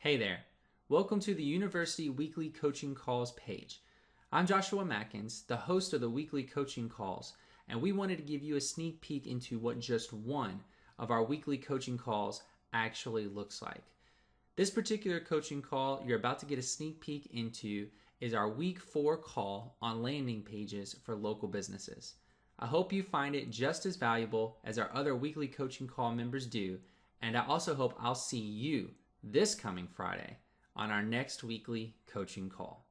Hey there. Welcome to the University Weekly Coaching Calls page. I'm Joshua Mackins, the host of the Weekly Coaching Calls, and we wanted to give you a sneak peek into what just one of our weekly coaching calls actually looks like. This particular coaching call you're about to get a sneak peek into is our week 4 call on landing pages for local businesses. I hope you find it just as valuable as our other weekly coaching call members do, and I also hope I'll see you this coming Friday on our next weekly coaching call.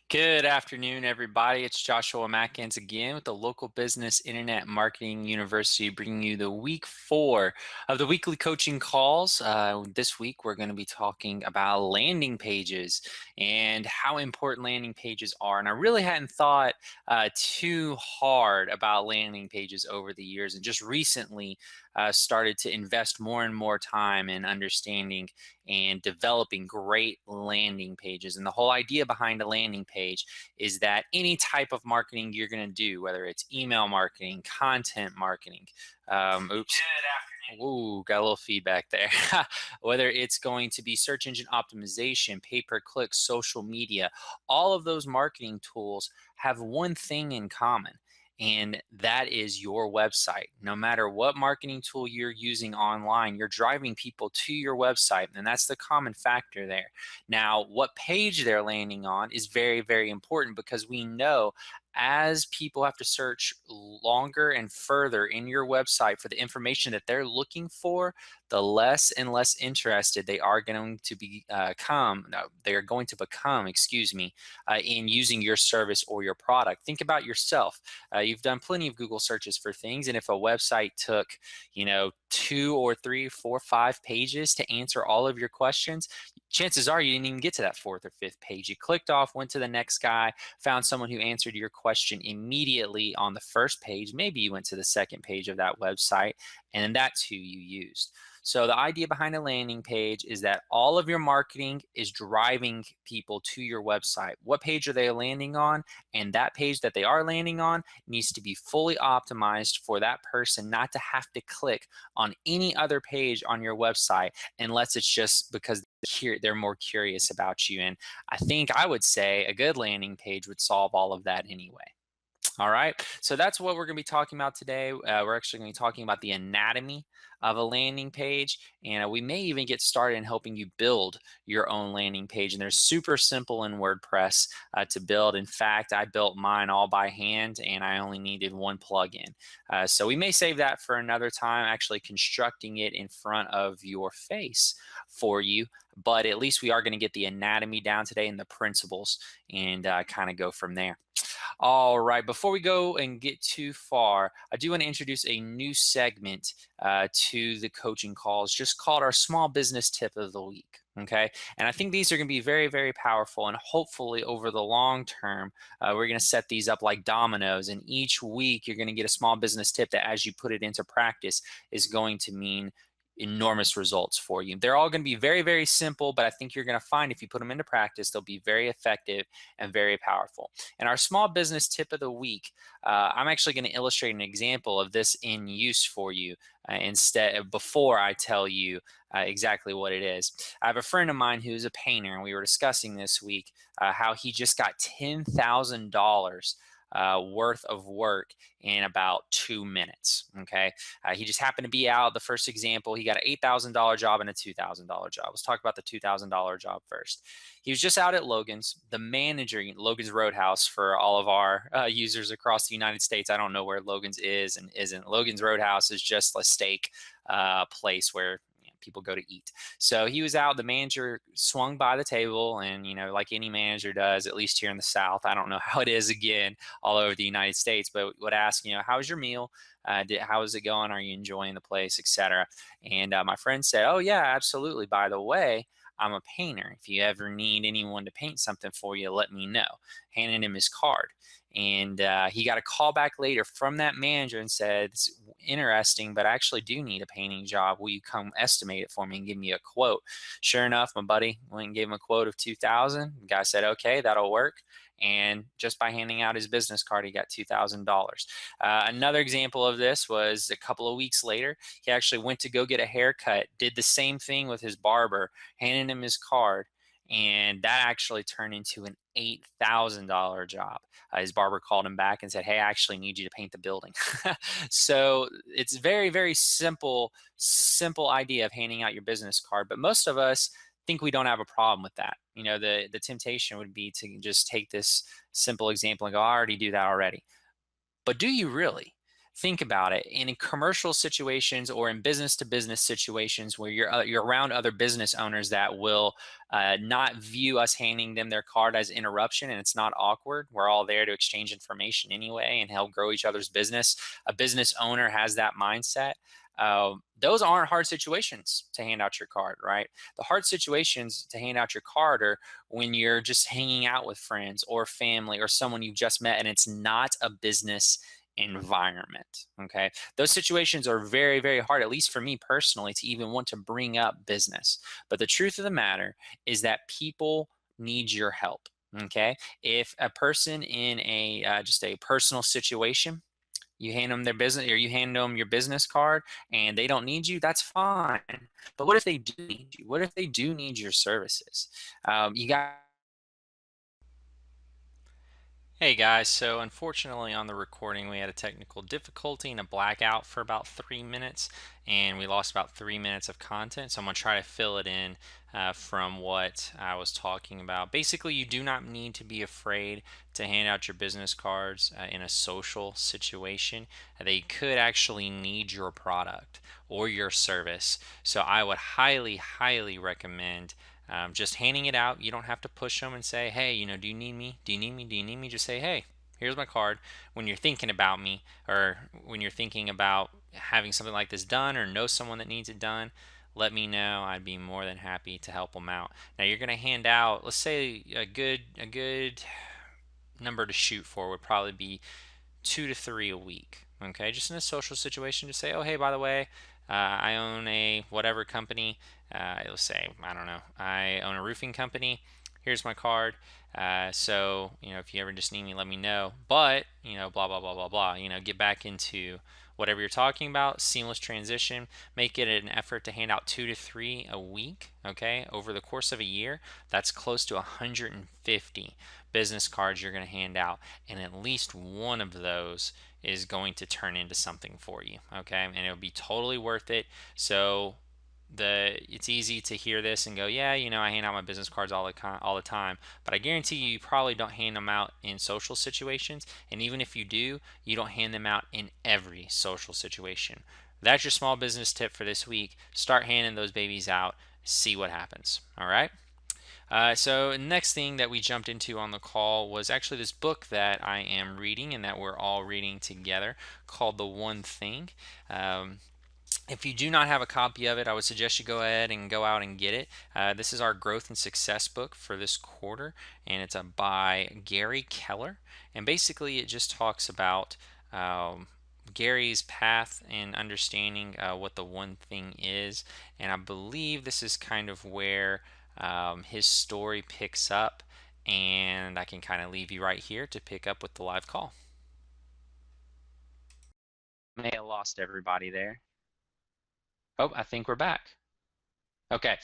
Good afternoon, everybody. It's Joshua Mackins again with the Local Business Internet Marketing University, bringing you the week 4 of the weekly coaching calls. This week, we're going to be talking about landing pages and how important landing pages are. And I really hadn't thought too hard about landing pages over the years, and just recently started to invest more and more time in understanding and developing great landing pages. And the whole idea behind a landing page is that any type of marketing you're going to do, whether it's email marketing, content marketing, oops. Ooh, got a little feedback there. Whether it's going to be search engine optimization, pay-per-click, social media, all of those marketing tools have one thing in common, and that is your website. No matter what marketing tool you're using online, you're driving people to your website, and that's the common factor there. Now, what page they're landing on is very, very important, because we know as people have to search longer and further in your website for the information that they're looking for, the less and less interested they are going to become, excuse me, in using your service or your product. Think about yourself. You've done plenty of Google searches for things, and if a website took, 2 or 3, 4, 5 pages to answer all of your questions, chances are you didn't even get to that 4th or 5th page. You clicked off, went to the next guy, found someone who answered your question immediately on the first page. Maybe you went to the second page of that website, and that's who you used. So the idea behind a landing page is that all of your marketing is driving people to your website. What page are they landing on? And that page that they are landing on needs to be fully optimized for that person not to have to click on any other page on your website, unless it's just because they're more curious about you. And I would say a good landing page would solve all of that anyway. All right, so that's what we're going to be talking about today. We're actually going to be talking about the anatomy of a landing page, and we may even get started in helping you build your own landing page. And they're super simple in WordPress to build. In fact, I built mine all by hand, and I only needed one plugin. So we may save that for another time, actually constructing it in front of your face for you. But at least we are going to get the anatomy down today and the principles, and kind of go from there. All right, before we go and get too far, I do want to introduce a new segment to the coaching calls, just called our Small Business Tip of the Week. Okay, and I think these are going to be very, very powerful, and hopefully over the long term, we're going to set these up like dominoes, and each week you're going to get a small business tip that, as you put it into practice, is going to mean enormous results for you. They're all going to be very, very simple, but I think you're going to find if you put them into practice, they'll be very effective and very powerful. And our small business tip of the week, I'm actually going to illustrate an example of this in use for you before I tell you exactly what it is. I have a friend of mine who's a painter, and we were discussing this week how he just got $10,000 worth of work in about 2 minutes. Okay. He just happened to be out. The first example, he got an $8,000 job and a $2,000 job. Let's talk about the $2,000 job first. He was just out at Logan's. The manager, Logan's Roadhouse, for all of our users across the United States. I don't know where Logan's is and isn't. Logan's Roadhouse is just a steak place where people go to eat. So he was out. The manager swung by the table, and like any manager does, at least here in the South, I don't know how it is again all over the United States, but would ask, how was your meal? How is it going? Are you enjoying the place, etc.? And my friend said, "Oh yeah, absolutely. By the way, I'm a painter. If you ever need anyone to paint something for you, let me know." Handed him his card. And he got a call back later from that manager and said, "It's interesting, but I actually do need a painting job. Will you come estimate it for me and give me a quote?" Sure enough, my buddy went and gave him a quote of $2,000. The guy said, "Okay, that'll work." And just by handing out his business card, he got $2,000. Another example of this was a couple of weeks later, he actually went to go get a haircut, did the same thing with his barber, handed him his card, and that actually turned into an $8,000 job. His barber called him back and said, "Hey, I actually need you to paint the building." So it's very, very simple idea of handing out your business card. But most of us think we don't have a problem with that. The temptation would be to just take this simple example and go, "I already do that already." But do you really? Think about it. In commercial situations or in business to business situations where you're around other business owners that will not view us handing them their card as interruption, and it's not awkward. We're all there to exchange information anyway and help grow each other's business. A business owner has that mindset. Those aren't hard situations to hand out your card, right? The hard situations to hand out your card are when you're just hanging out with friends or family or someone you've just met and it's not a business environment. Okay. Those situations are very, very hard, at least for me personally, to even want to bring up business. But the truth of the matter is that people need your help. Okay. If a person in a just a personal situation, you hand them their business or you hand them your business card and they don't need you, that's fine. But what if they do need you? What if they do need your services? You got Hey guys, so unfortunately on the recording we had a technical difficulty and a blackout for about 3 minutes, and we lost about 3 minutes of content. So I'm going to try to fill it in from what I was talking about. Basically, you do not need to be afraid to hand out your business cards in a social situation. They could actually need your product or your service. So I would highly, highly recommend just handing it out. You don't have to push them and say, "Hey, do you need me? Do you need me? Do you need me?" Just say, "Hey, here's my card." When you're thinking about me, or when you're thinking about having something like this done, or know someone that needs it done, let me know. I'd be more than happy to help them out. Now you're going to hand out, let's say a good number to shoot for would probably be 2 to 3 a week. Okay, just in a social situation, just say, "Oh, hey, by the way, I own a whatever company. Let's say, I don't know, I own a roofing company. Here's my card. So, if you ever just need me, let me know. But, blah, blah, blah, blah, blah. Get back into whatever you're talking about, seamless transition. Make it an effort to hand out 2 to 3 a week, okay? Over the course of a year, that's close to 150 business cards you're going to hand out, and at least one of those is going to turn into something for you, okay? And it'll be totally worth it. So it's easy to hear this and go, "Yeah, I hand out my business cards all the time," but I guarantee you probably don't hand them out in social situations, and even if you do, you don't hand them out in every social situation. That's your small business tip for this week. Start handing those babies out, see what happens. All right. So next thing that we jumped into on the call was actually this book that I am reading and that we're all reading together, called The One Thing. If you do not have a copy of it, I would suggest you go ahead and go out and get it. This is our growth and success book for this quarter, and it's by Gary Keller. And basically, it just talks about Gary's path and understanding what the one thing is. And I believe this is kind of where his story picks up. And I can kind of leave you right here to pick up with the live call. may have lost everybody there. Oh, I think we're back. Okay.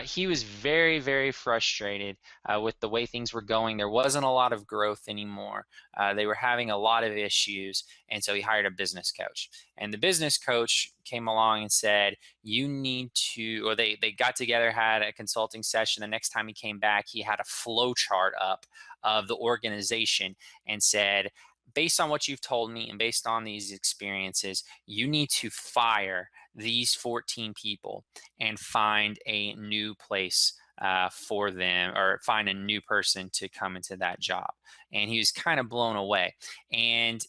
He was very, very frustrated with the way things were going. There wasn't a lot of growth anymore. They were having a lot of issues. And so he hired a business coach. And the business coach came along and said, "You need to," or they got together, had a consulting session. The next time he came back, he had a flow chart up of the organization and said, "Based on what you've told me and based on these experiences, you need to fire these 14 people and find a new place for them, or find a new person to come into that job." And he was kind of blown away. And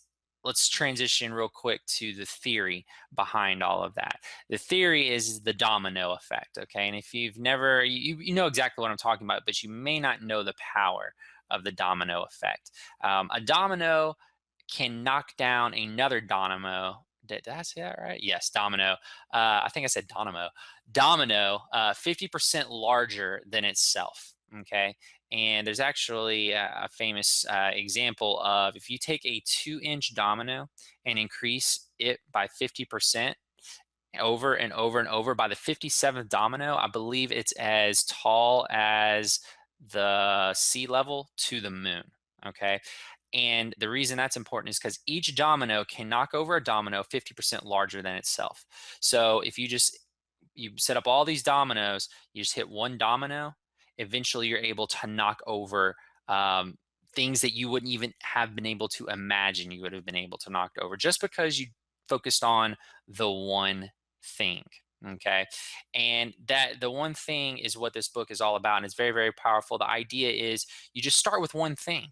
let's transition real quick to the theory behind all of that. The theory is the domino effect. Okay. And if you've never, you know exactly what I'm talking about, but you may not know the power of the domino effect. A domino can knock down another domino. Did I say that right? Yes, domino. I think I said domino. Domino, 50% larger than itself. Okay. And there's actually a famous example of if you take a 2-inch domino and increase it by 50% over and over and over, by the 57th domino, I believe it's as tall as the sea level to the moon. Okay. And the reason that's important is because each domino can knock over a domino 50% larger than itself. So if you set up all these dominoes, you just hit one domino, eventually you're able to knock over um, things that you wouldn't even have been able to imagine you would have been able to knock over just because you focused on the one thing. Okay. And that the one thing is what this book is all about. And it's very, very powerful. The idea is you just start with one thing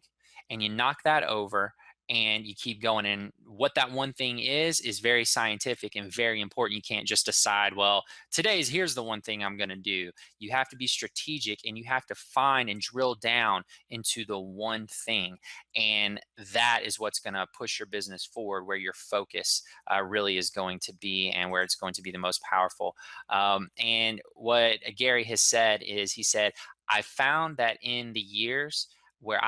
and you knock that over and you keep going. And what that one thing is very scientific and very important. You can't just decide, well, here's the one thing I'm going to do. You have to be strategic and you have to find and drill down into the one thing. And that is what's going to push your business forward, where your focus really is going to be and where it's going to be the most powerful. And what Gary has said is, he said, I found that in the years where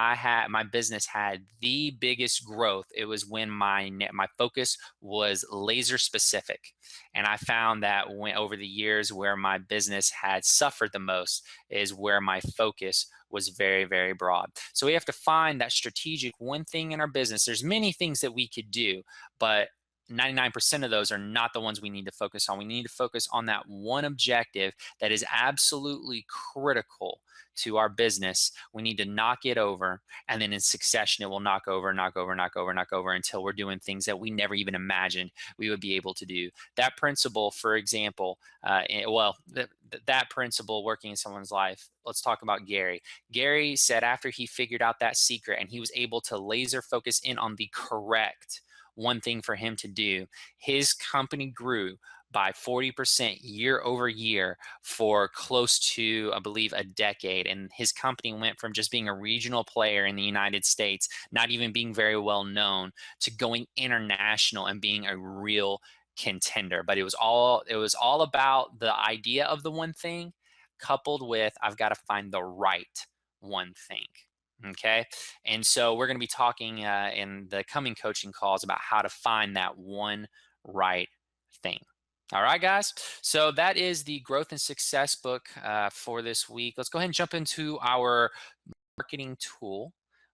my business had the biggest growth, it was when my focus was laser specific. And I found that when over the years where my business had suffered the most is where my focus was very, very broad. So we have to find that strategic one thing in our business. There's many things that we could do, but 99% of those are not the ones we need to focus on. We need to focus on that one objective that is absolutely critical to our business. We need to knock it over, and then in succession it will knock over, knock over, knock over, knock over until we're doing things that we never even imagined we would be able to do. That principle, for example, that principle working in someone's life. Let's talk about Gary. Gary said after he figured out that secret and he was able to laser focus in on the correct one thing for him to do, his company grew by 40% year over year for close to, I believe, a decade. And his company went from just being a regional player in the United States, not even being very well known, to going international and being a real contender. But it was all about the idea of the one thing coupled with I've got to find the right one thing. Okay. And so we're going to be talking in the coming coaching calls about how to find that one right thing. All right, guys. So that is the Growth and Success book for this week. Let's go ahead and jump into our marketing tool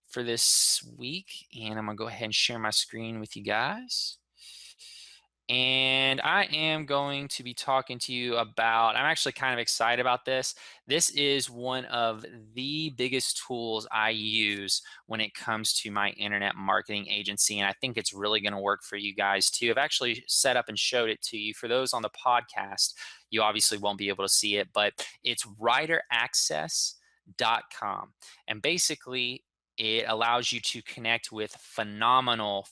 for this week. And I'm going to go ahead and share my screen with you guys. And I am going to be talking to you about, I'm actually kind of excited about this. This is one of the biggest tools I use when it comes to my internet marketing agency. And I think it's really going to work for you guys too. I've actually set up and showed it to you. For those on the podcast, you obviously won't be able to see it, but it's writeraccess.com. And basically, it allows you to connect with phenomenal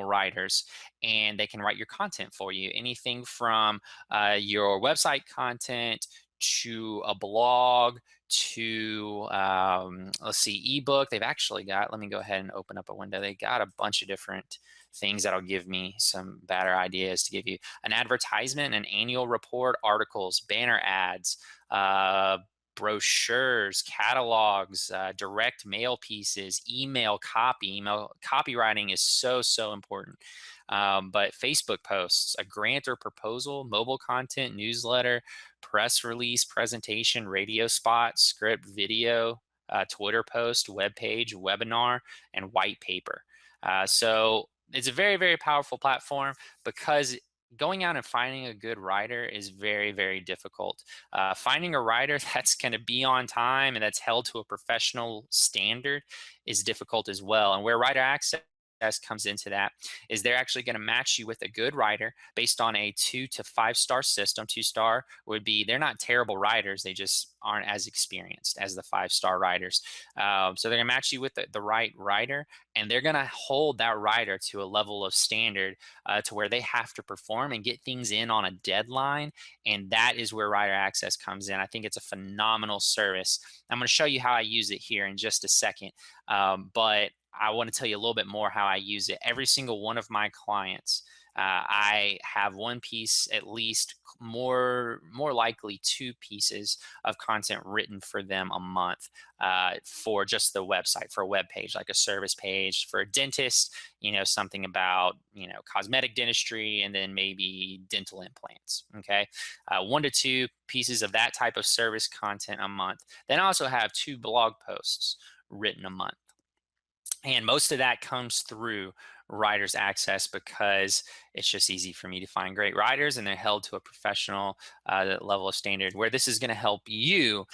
writers, and they can write your content for you. Anything from your website content to a blog to let's see, ebook. They've actually got, let me go ahead and open up a window. They got a bunch of different things that'll give me some better ideas to give you an advertisement, an annual report, articles, banner ads, brochures, catalogs, direct mail pieces, email copy. Email copywriting is so important. But Facebook posts, a grant or proposal, mobile content, newsletter, press release, presentation, radio spot, script, video, Twitter post, web page, webinar, and white paper. So it's a very, very powerful platform because going out and finding a good writer is very, very difficult. Finding a writer that's going to be on time and that's held to a professional standard is difficult as well. And where Writer Access comes into that is they're actually going to match you with a good writer based on a 2 to 5 star system. 2-star would be, they're not terrible writers, they just aren't as experienced as the 5-star writers. So they're going to match you with the right writer, and they're going to hold that writer to a level of standard to where they have to perform and get things in on a deadline. And that is where Writer Access comes in. I think it's a phenomenal service. I'm going to show you how I use it here in just a second. But I want to tell you a little bit more how I use it. Every single one of my clients I have one piece, at least more likely two pieces of content written for them a month, for just the website, for a web page, like a service page for a dentist, something about, cosmetic dentistry, and then maybe dental implants. Okay. One to two pieces of that type of service content a month. Then I also have two blog posts written a month. And most of that comes through Writers Access because it's just easy for me to find great writers, and they're held to a professional level of standard. Where this is going to help you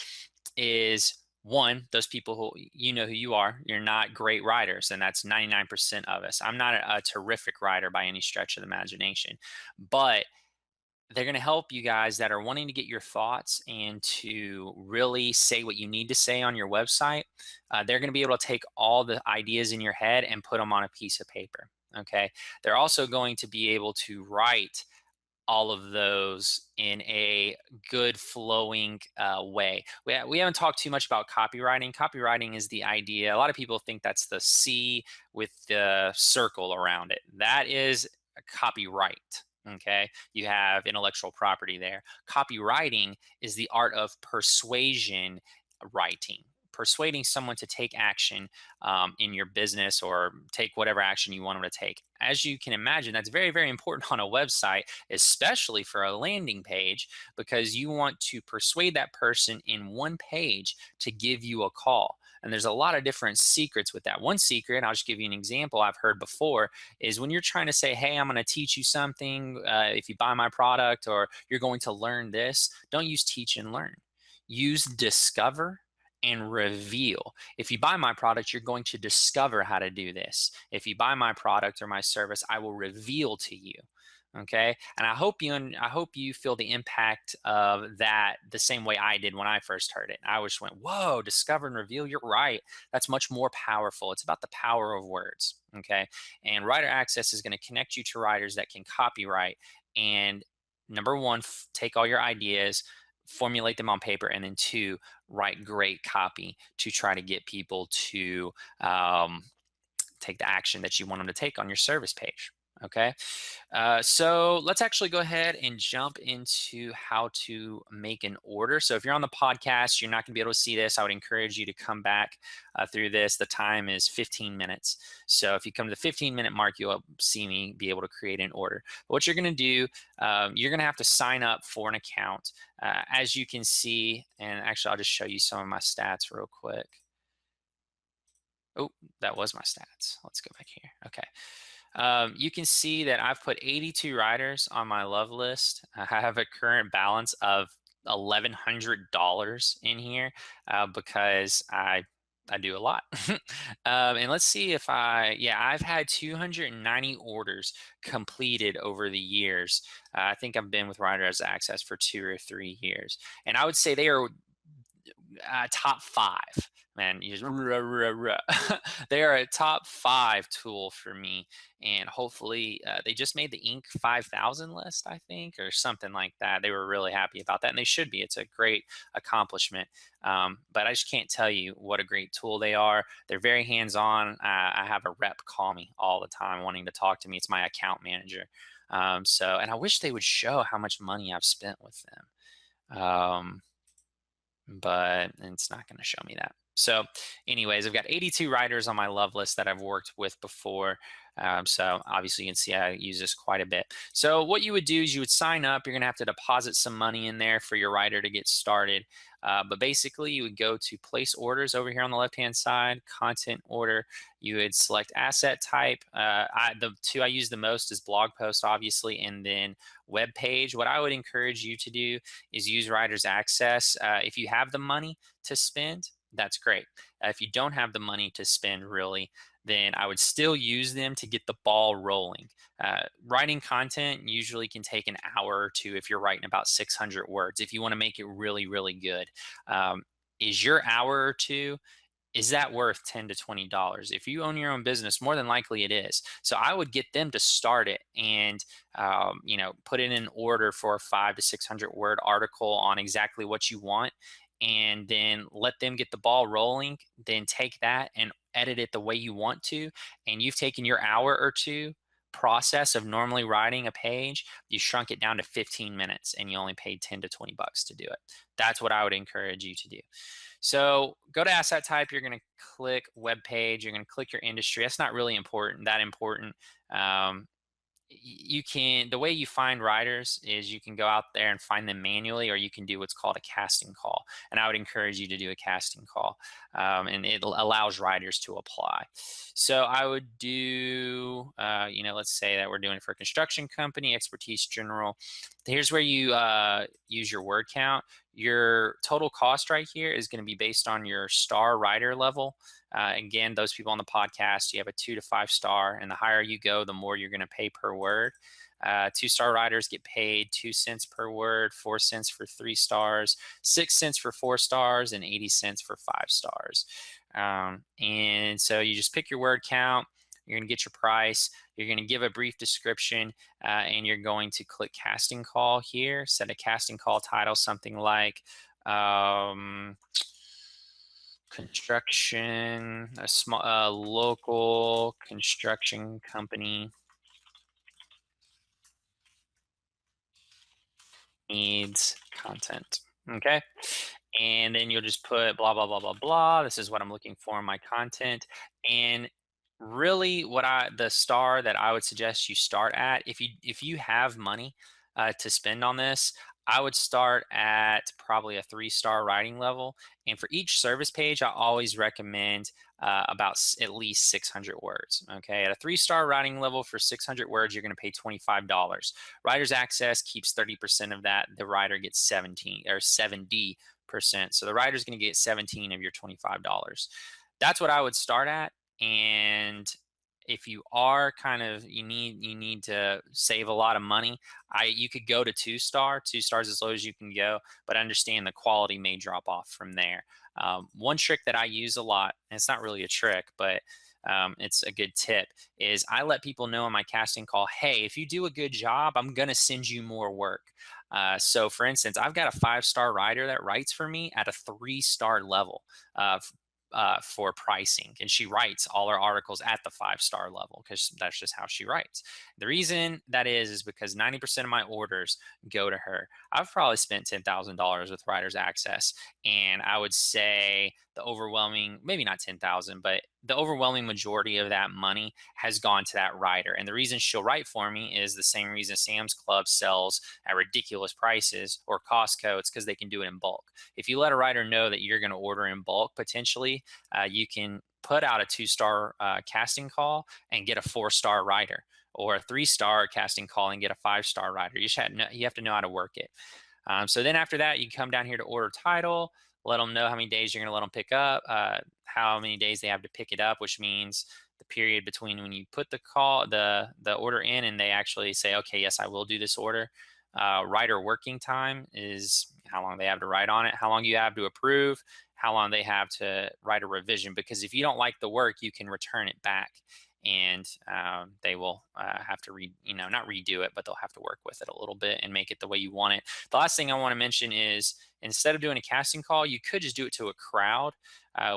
is, one, those people who who you are. You're not great writers, and that's 99% of us. I'm not a terrific writer by any stretch of the imagination, but they're going to help you guys that are wanting to get your thoughts and to really say what you need to say on your website. They're going to be able to take all the ideas in your head and put them on a piece of paper. Okay. They're also going to be able to write all of those in a good flowing way. We haven't talked too much about copywriting. Copywriting is the idea. A lot of people think that's the C with the circle around it. That is a copyright. Okay, you have intellectual property there. Copywriting is the art of persuasion writing, persuading someone to take action in your business, or take whatever action you want them to take. As you can imagine, that's very, very important on a website, especially for a landing page, because you want to persuade that person in one page to give you a call. And there's a lot of different secrets with that. One secret, I'll just give you an example I've heard before, is when you're trying to say, hey, I'm going to teach you something. If you buy my product, or you're going to learn this, don't use teach and learn. Use discover and reveal. If you buy my product, you're going to discover how to do this. If you buy my product or my service, I will reveal to you. Okay. And I hope you feel the impact of that the same way I did when I first heard it. I just went, whoa, discover and reveal. You're right. That's much more powerful. It's about the power of words. Okay. And Writer Access is going to connect you to writers that can copyright. And number one, take all your ideas, formulate them on paper, and then two, write great copy to try to get people to take the action that you want them to take on your service page. Okay, so let's actually go ahead and jump into how to make an order. So if you're on the podcast, you're not going to be able to see this. I would encourage you to come back through this. The time is 15 minutes. So if you come to the 15-minute mark, you'll see me be able to create an order. But what you're going to do, you're going to have to sign up for an account. As you can see, and actually I'll just show you some of my stats real quick. Oh, that was my stats. Let's go back here. Okay. You can see that I've put 82 writers on my love list. I have a current balance of $1,100 in here because I do a lot. And let's see if I've had 290 orders completed over the years. I think I've been with Writers Access for 2 or 3 years. And I would say they are top 5. Man, you just they are a top 5 tool for me, and hopefully they just made the Inc. 5000 list, I think, or something like that. They were really happy about that, and they should be. It's a great accomplishment. But I just can't tell you what a great tool they are. They're very hands-on. I have a rep call me all the time wanting to talk to me. It's my account manager. And I wish they would show how much money I've spent with them. But it's not going to show me that. So anyways, I've got 82 writers on my love list that I've worked with before. So obviously you can see I use this quite a bit. So what you would do is you would sign up. You're going to have to deposit some money in there for your writer to get started. But basically you would go to place orders over here on the left-hand side, content order. You would select asset type. The two I use the most is blog post, obviously, and then web page. What I would encourage you to do is use Writers Access. If you have the money to spend, that's great. If you don't have the money to spend, really, then I would still use them to get the ball rolling. Writing content usually can take an hour or two if you're writing about 600 words. If you want to make it really, really good, is your hour or two, is that worth $10 to $20? If you own your own business, more than likely it is. So I would get them to start it and put in an order for a 500 to 600 word article on exactly what you want, and then let them get the ball rolling. Then take that and edit it the way you want to, and you've taken your hour or two, process of normally writing a page, you shrunk it down to 15 minutes and you only paid 10 to 20 bucks to do it. That's what I would encourage you to do. So go to asset type, you're going to click web page, you're going to click your industry. That's not really that important. Um, you can, the way you find writers is you can go out there and find them manually, or you can do what's called a casting call. And I would encourage you to do a casting call, and it allows writers to apply. So I would do, let's say that we're doing it for a construction company, expertise general. Here's where you use your word count. Your total cost right here is going to be based on your star writer level. Again, those people on the podcast, you have a 2 to 5 star, and the higher you go, the more you're going to pay per word. 2-star writers get paid 2 cents per word, 4 cents for 3 stars, 6 cents for 4 stars, and 80 cents for 5 stars. And so you just pick your word count. You're going to get your price. You're going to give a brief description, and you're going to click casting call here. Set a casting call title, something like construction, a small local construction company needs content. Okay. And then you'll just put blah, blah, blah, blah, blah. This is what I'm looking for in my content. And really the star that I would suggest you start at, if you have money to spend on this, I would start at probably a 3-star writing level. And for each service page, I always recommend about at least 600 words. Okay, at a 3-star writing level for 600 words, you're going to pay $25. Writer's Access keeps 30% of that. The writer gets 17 or 70%. So the writer's going to get 17 of your $25. That's what I would start at. And if you are you need to save a lot of money, you could go to 2-star. 2 stars as low as you can go, but understand the quality may drop off from there. One trick that I use a lot, and it's not really a trick, but it's a good tip, is I let people know in my casting call, hey, if you do a good job, I'm going to send you more work. So for instance, I've got a 5-star writer that writes for me at a 3-star level for pricing, and she writes all her articles at the 5-star level because that's just how she writes. The reason that is because 90% of my orders go to her. I've probably spent $10,000 with Writers Access, and I would say the overwhelming, maybe not 10,000, but the overwhelming majority of that money has gone to that writer. And the reason she'll write for me is the same reason Sam's Club sells at ridiculous prices, or Costco. It's because they can do it in bulk. If you let a writer know that you're going to order in bulk, potentially, you can put out a 2-star casting call and get a 4-star writer, or a 3-star casting call and get a 5-star writer. You have to know how to work it. So then after that, you come down here to order title, let them know how many days you're going to let them pick up, how many days they have to pick it up, which means the period between when you put the order in and they actually say, okay, yes, I will do this order. Writer working time is how long they have to write on it, how long you have to approve, how long they have to write a revision. Because if you don't like the work, you can return it back, and they will have to not redo it, but they'll have to work with it a little bit and make it the way you want it. The last thing I want to mention is, instead of doing a casting call, you could just do it to a crowd,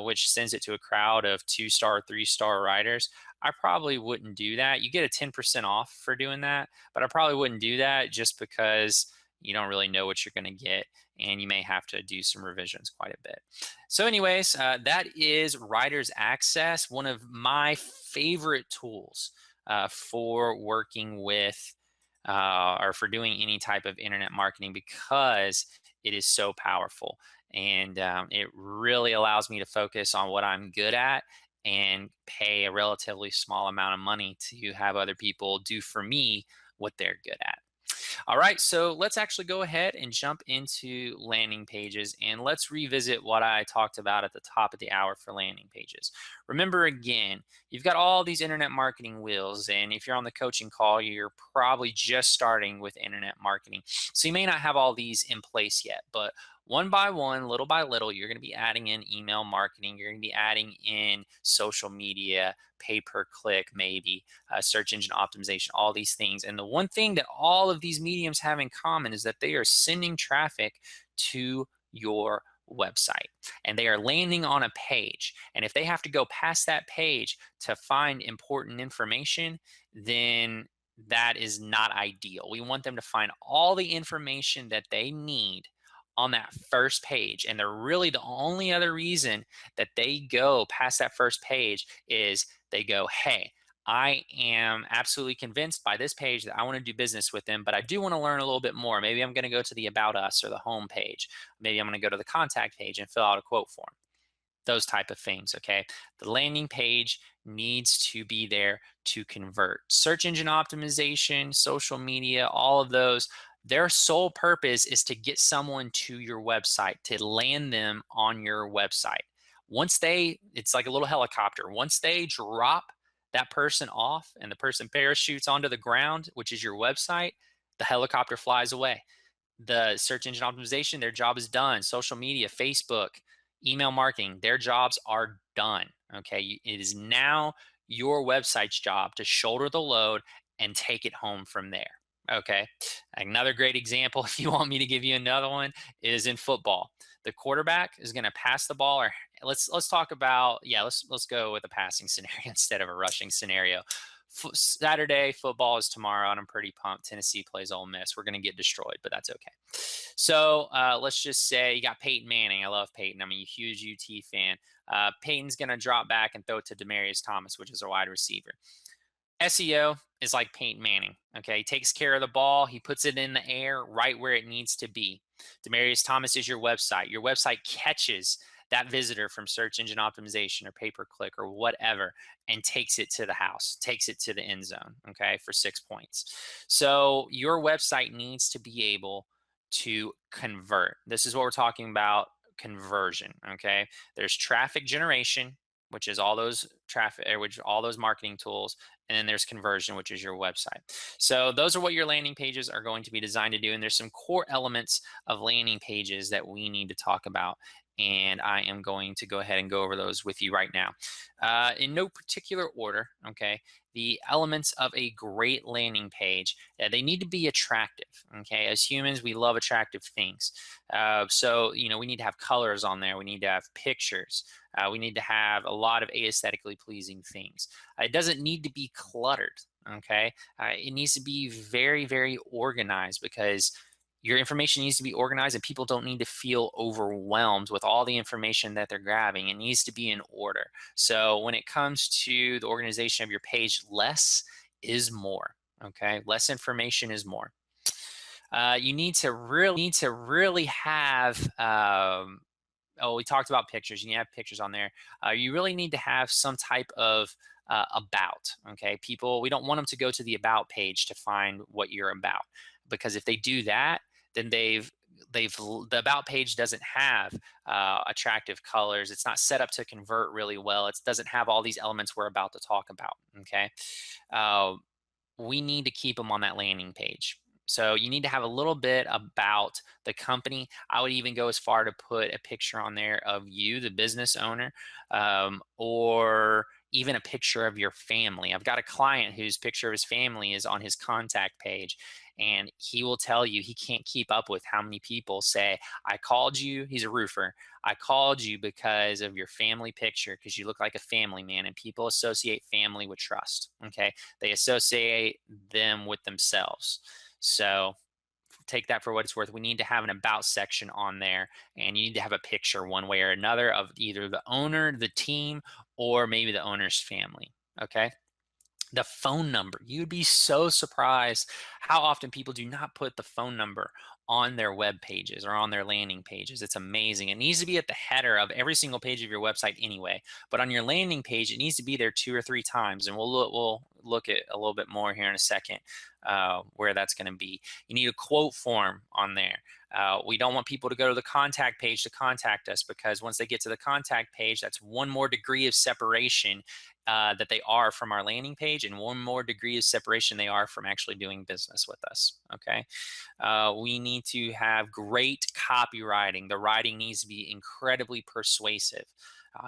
which sends it to a crowd of 2-star, 3-star writers. I probably wouldn't do that. You get a 10% off for doing that, but I probably wouldn't do that just because you don't really know what you're going to get, and you may have to do some revisions quite a bit. So anyways, that is Writers Access, one of my favorite tools for working with or for doing any type of internet marketing, because it is so powerful, and it really allows me to focus on what I'm good at and pay a relatively small amount of money to have other people do for me what they're good at. All right, so let's actually go ahead and jump into landing pages, and let's revisit what I talked about at the top of the hour for landing pages. Remember, again, you've got all these internet marketing wheels, and if you're on the coaching call, you're probably just starting with internet marketing. So you may not have all these in place yet, but one by one, little by little, you're going to be adding in email marketing. You're going to be adding in social media, pay-per-click, maybe search engine optimization, all these things. And the one thing that all of these mediums have in common is that they are sending traffic to your website and they are landing on a page. And if they have to go past that page to find important information, then that is not ideal. We want them to find all the information that they need on that first page. And they're really the only other reason that they go past that first page is they go, hey, I am absolutely convinced by this page that I want to do business with them, but I do want to learn a little bit more. Maybe I'm going to go to the About Us or the home page. Maybe I'm going to go to the contact page and fill out a quote form. Those type of things, okay? The landing page needs to be there to convert. Search engine optimization, social media, all of those, their sole purpose is to get someone to your website, to land them on your website. It's like a little helicopter. Once they drop that person off and the person parachutes onto the ground, which is your website, the helicopter flies away. The search engine optimization, their job is done. Social media, Facebook, email marketing, their jobs are done. Okay. It is now your website's job to shoulder the load and take it home from there. Okay. Another great example, if you want me to give you another one, is in football. The quarterback is going to pass the ball, or let's talk about, let's go with a passing scenario instead of a rushing scenario. Saturday football is tomorrow, and I'm pretty pumped. Tennessee plays Ole Miss. We're going to get destroyed, but that's okay. So let's just say you got Peyton Manning. I love Peyton. I'm a huge UT fan. Peyton's going to drop back and throw it to Demaryius Thomas, which is a wide receiver. SEO is like Peyton Manning. Okay, he takes care of the ball. He puts it in the air right where it needs to be. Demaryius Thomas is your website. Your website catches that visitor from search engine optimization or pay-per-click or whatever and takes it to the house, takes it to the end zone, okay, for 6 points. So your website needs to be able to convert. This is what we're talking about, conversion, okay? There's traffic generation, which is all those all those marketing tools, and then there's conversion, which is your website. So those are what your landing pages are going to be designed to do, and there's some core elements of landing pages that we need to talk about, and I am going to go ahead and go over those with you right now. In no particular order, okay, the elements of a great landing page, they need to be attractive, okay? As humans, we love attractive things. So, we need to have colors on there. We need to have pictures. We need to have a lot of aesthetically pleasing things. It doesn't need to be cluttered, okay? It needs to be very, very organized, because your information needs to be organized and people don't need to feel overwhelmed with all the information that they're grabbing. It needs to be in order. So when it comes to the organization of your page, less is more, okay? Less information is more. You need to really have, we talked about pictures. You need to have pictures on there. You really need to have some type of about, okay? People, we don't want them to go to the about page to find what you're about, because if they do that, then the about page doesn't have attractive colors. It's not set up to convert really well. It doesn't have all these elements we're about to talk about, okay? We need to keep them on that landing page. So you need to have a little bit about the company. I would even go as far to put a picture on there of you, the business owner, or even a picture of your family. I've got a client whose picture of his family is on his contact page, and he will tell you he can't keep up with how many people say, I called you. He's a roofer. I called you because of your family picture, because you look like a family man, and people associate family with trust, okay? They associate them with themselves. So take that for what it's worth. We need to have an about section on there, and you need to have a picture one way or another of either the owner, the team, or maybe the owner's family, okay? The phone number. You'd be so surprised how often people do not put the phone number on their web pages or on their landing pages. It's amazing. It needs to be at the header of every single page of your website anyway, but on your landing page, it needs to be there 2 or 3 times, and we'll look at a little bit more here in a second where that's going to be. You need a quote form on there. We don't want people to go to the contact page to contact us, because once they get to the contact page, that's one more degree of separation that they are from our landing page, and one more degree of separation they are from actually doing business with us, okay? We need to have great copywriting. The writing needs to be incredibly persuasive.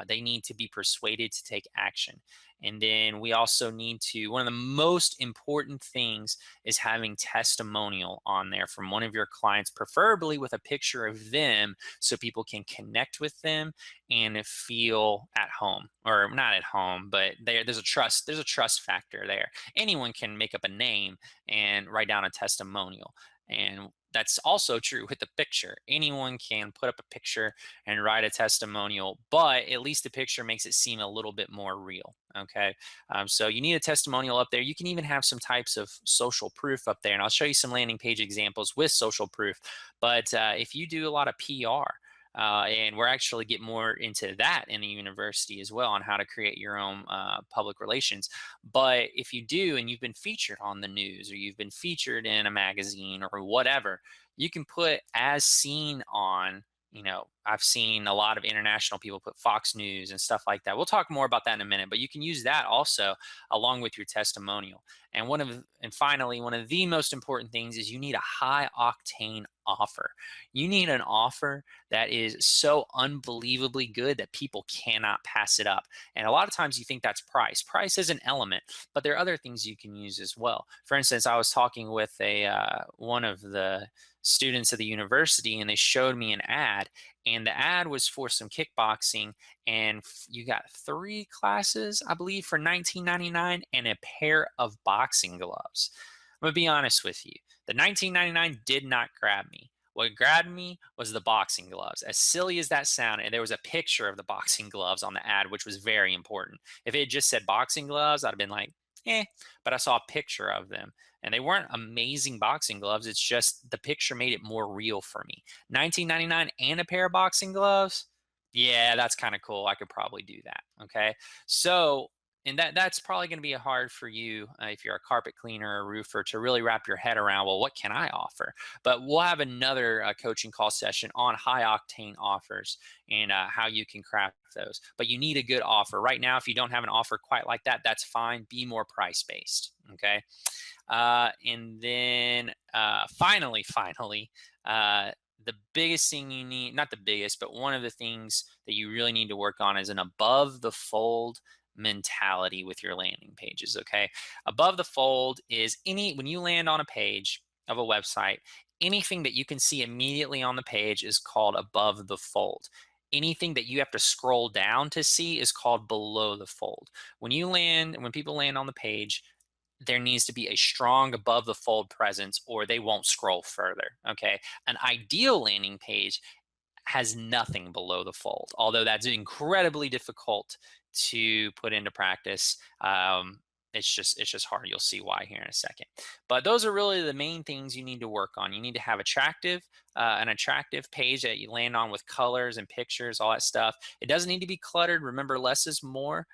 They need to be persuaded to take action. And then we also need to, one of the most important things is having testimonial on there from one of your clients, preferably with a picture of them so people can connect with them and feel at home, or not at home, but there's a trust factor there. Anyone can make up a name and write down a testimonial, and that's also true with the picture. Anyone can put up a picture and write a testimonial, but at least the picture makes it seem a little bit more real. Okay. So you need a testimonial up there. You can even have some types of social proof up there, and I'll show you some landing page examples with social proof. But if you do a lot of PR, and we're actually get more into that in the university as well on how to create your own public relations. But if you do, and you've been featured on the news, or you've been featured in a magazine or whatever, you can put as seen on. I've seen a lot of international people put Fox News and stuff like that. We'll talk more about that in a minute, but you can use that also along with your testimonial. And finally, one of the most important things is you need a high octane offer. You need an offer that is so unbelievably good that people cannot pass it up. And a lot of times you think that's price. Price is an element, but there are other things you can use as well. For instance, I was talking with one of the students at the university, and they showed me an ad, and the ad was for some kickboxing, and you got 3 classes, I believe, for $19.99 and a pair of boxing gloves. I'm gonna be honest with you, the $19.99 did not grab me. What grabbed me was the boxing gloves. As silly as that sounded, and there was a picture of the boxing gloves on the ad, which was very important. If it had just said boxing gloves, I'd have been like, but I saw a picture of them, and they weren't amazing boxing gloves. It's just the picture made it more real for me. $19.99 and a pair of boxing gloves. Yeah, that's kind of cool. I could probably do that. Okay. So, and that's probably going to be hard for you if you're a carpet cleaner or a roofer to really wrap your head around, well, what can I offer? But we'll have another coaching call session on high octane offers and how you can craft those. But you need a good offer. Right now, if you don't have an offer quite like that, that's fine. Be more price based. Okay. And then finally, the biggest thing you need, not the biggest, but one of the things that you really need to work on is an above the fold mentality with your landing pages. Okay. Above the fold is when you land on a page of a website, anything that you can see immediately on the page is called above the fold. Anything that you have to scroll down to see is called below the fold. When people land on the page, there needs to be a strong above the fold presence, or they won't scroll further. Okay. An ideal landing page has nothing below the fold, although that's incredibly difficult to put into practice. It's just hard. You'll see why here in a second. But those are really the main things you need to work on. You need to have an attractive page that you land on with colors and pictures, all that stuff. It doesn't need to be cluttered. Remember, less is more.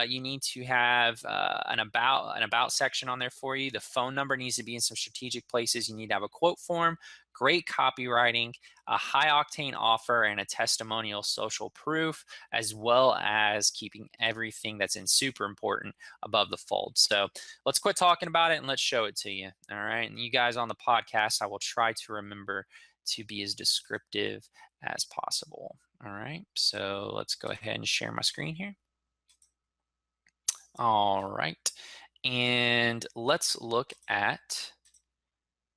You need to have an about section on there for you. The phone number needs to be in some strategic places. You need to have a quote form, great copywriting, a high octane offer, and a testimonial social proof, as well as keeping everything that's super important above the fold. So let's quit talking about it and let's show it to you. All right. And you guys on the podcast, I will try to remember to be as descriptive as possible. All right. So let's go ahead and share my screen here. All right. And let's look at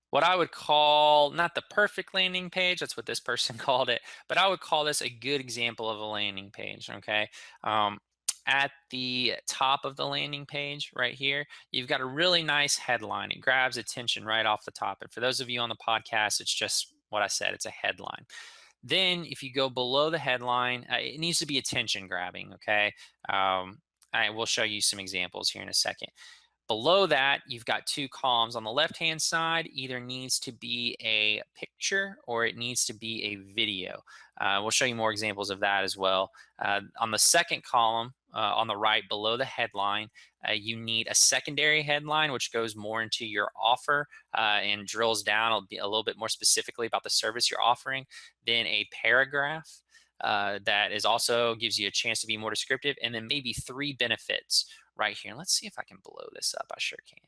what I would call not the perfect landing page. That's what this person called it, but I would call this a good example of a landing page. Okay. At the top of the landing page right here, you've got a really nice headline. It grabs attention right off the top. And for those of you on the podcast, it's just what I said. It's a headline. Then if you go below the headline, it needs to be attention grabbing. Okay. I will show you some examples here in a second. Below that, you've got 2 columns. On the left-hand side, either needs to be a picture or it needs to be a video. We'll show you more examples of that as well. On the second column, on the right below the headline, you need a secondary headline, which goes more into your offer and drills down a little bit more specifically about the service you're offering. Then a paragraph that is also gives you a chance to be more descriptive, and then maybe 3 benefits right here. Let's see if I can blow this up. I sure can.